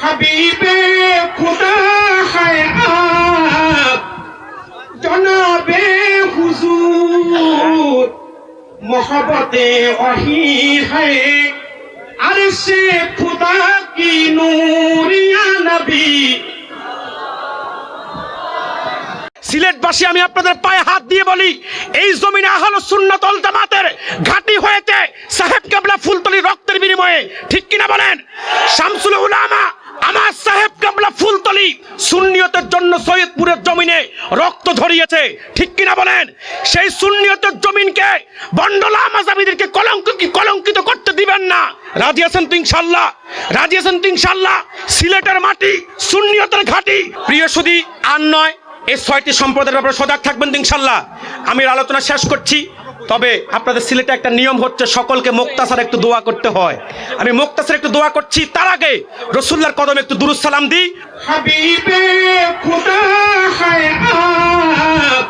हबीबे खुदा है आप जनाबे हुजूर मोहब्बते वही है अरशे खुदा की नूरिया नबी। সিলেটবাসী আমি আপনাদের পায়ে হাত দিয়ে বলি, এই জমিনে আহলুস সুন্নাত ওয়াল জামাতের ঘাঁটি হয়েছে সাহেব কেবলা ফুলতলি রক্তের বিনিময়ে, ঠিক কিনা বলেন? শামসুল উলামা আমার সাহেব কেবলা ফুলতলি সুন্নিয়তের জন্য সৈয়দপুরের জমিনে রক্ত ঝরিয়েছে, ঠিক কিনা বলেন? সেই সুন্নিয়তের জমিনকে বন্ডলা মাযহাবীদেরকে কলঙ্কিত করতে দিবেন না। রাজি আছেন তো ইনশাআল্লাহ? রাজি আছেন তো ইনশাআল্লাহ? সিলেটের মাটি সুন্নিয়তের ঘাঁটি। প্রিয় সুধী, আর নয়, এই 6টি সম্প্রদায়ের ব্যাপারে সজাগ থাকবেন ইনশাআল্লাহ। আমি আলোচনা শেষ করছি, তবে আপনাদের সিলেটে একটা নিয়ম হচ্ছে সকলকে মুক্তাসার একটু দোয়া করতে হয়। আমি মুক্তাসার একটু দোয়া করছি, তার আগে রাসূলুল্লাহর কদমে একটু দুরূদ সালাম দিই। হাবিবে খুদা है आप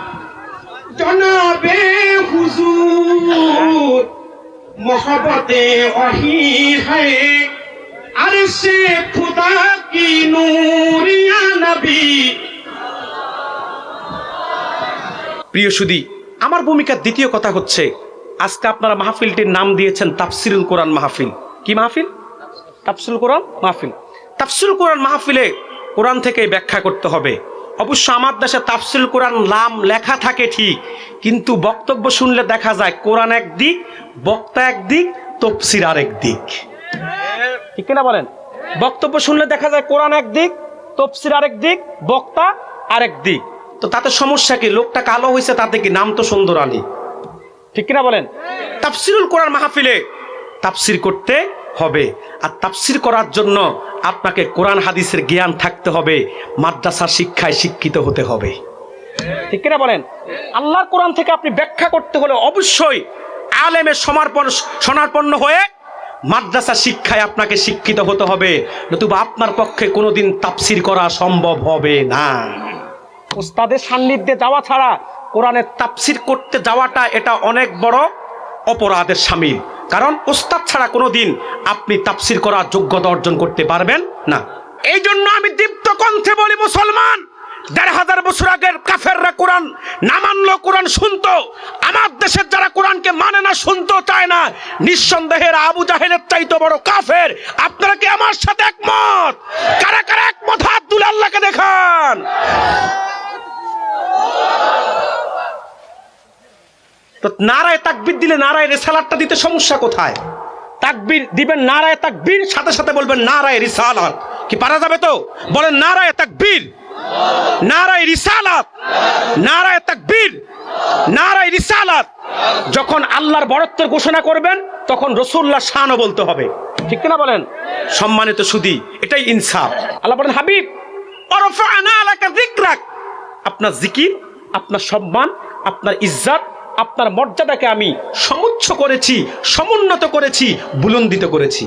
जनाबे हुजूर मोहब्बते वही है अरशे खुदा की नूरिया नबी। প্রিয় সুধী, আমার ভূমিকার দ্বিতীয় কথা হচ্ছে, আজকে আপনারা মাহফিলটির নাম দিয়েছেন তাফসিরুল কোরআন মাহফিল। কি মাহফিল? তাফসিরুল কোরআন মাহফিল। তাফসিরুল কোরআন মাহফিলে কোরআন থেকে ব্যাখ্যা করতে হবে। অবশ্য আমার দেশে তাফসিরুল কোরআন নাম লেখা থাকে ঠিক, কিন্তু বক্তব্য শুনলে দেখা যায় কোরআন এক দিক, বক্তা এক দিক, তাফসির আরেক দিক, ঠিক কিনা বলেন? বক্তব্য শুনলে দেখা যায় কোরআন এক দিক, তাফসির আরেক দিক, বক্তা আরেক দিক। তো তাতে সমস্যা কি? লোকটা কালো হয়েছে তাতে কি? নাম তো সুন্দর আলী, ঠিক কিনা বলেন? তাফসিরুল কোরআন মাহফিলে তাফসির করতে হবে, আর তাফসির করার জন্য আপনাকে কোরআন হাদিসের জ্ঞান থাকতে হবে, মাদ্রাসার শিক্ষায় শিক্ষিত হতে হবে, ঠিক কিনা বলেন? আল্লাহর কোরআন থেকে আপনি ব্যাখ্যা করতে হলে অবশ্যই আলেমের সমাপন্ন হয়ে মাদ্রাসা শিক্ষায় আপনাকে শিক্ষিত হতে হবে, নতুবা আপনার পক্ষে কোনোদিন তাফসির করা সম্ভব হবে না। ওস্তাদের সান্নিধ্যে যাওয়া ছাড়া কোরআনের তাফসির করতে যাওয়াটা এটা অনেক বড় অপরাধের শামিল, কারণ ওস্তাদ ছাড়া কোনোদিন আপনি তাফসির করার যোগ্যতা অর্জন করতে পারবেন না। এই জন্য আমি দীপ্ত কণ্ঠে বলি, মুসলমান ১৫০০ বছর আগের কাফেররা কোরআন না মানলেও কোরআন শুনতো। আমার দেশের যারা কোরআনকে মানে না, শুনতেও চায় না, নিঃসন্দেহের আবু জাহেলের চাইতে বড় কাফের। আপনারা কি আমার সাথে একমত? কারা কারা একমত হাত তুলে আল্লাহকে দেখান। তো নারায়ে তাকবীর দিলে নারায়ে রিসালাতটা দিতে সমস্যা কোথায়? তাকবীর দিবেন নারায়ে তাকবীর, সাথে সাথে বলবেন নারায়ে রিসালাত। কি পারা যাবে তো? বলেন নারায়ে তাকবীর, নারায়ে রিসালাত, নারায়ে তাকবীর, নারায়ে রিসালাত। যখন আল্লাহর বড়ত্বের ঘোষণা করবেন তখন রাসূলুল্লাহর শানও বলতে হবে, ঠিক কিনা বলেন? সম্মানিত সুধী, এটাই ইনসাফ। আল্লাহ বলেন হাবিব ওয়ারফা'না লাকা যিকরাক, আপনার জিকির, আপনার সম্মান, আপনার ইজ্জত, আপনার মর্যাদাকে আমি সমুচ্চ করেছি, সমুন্নত করেছি, বুলন্দিত করেছি।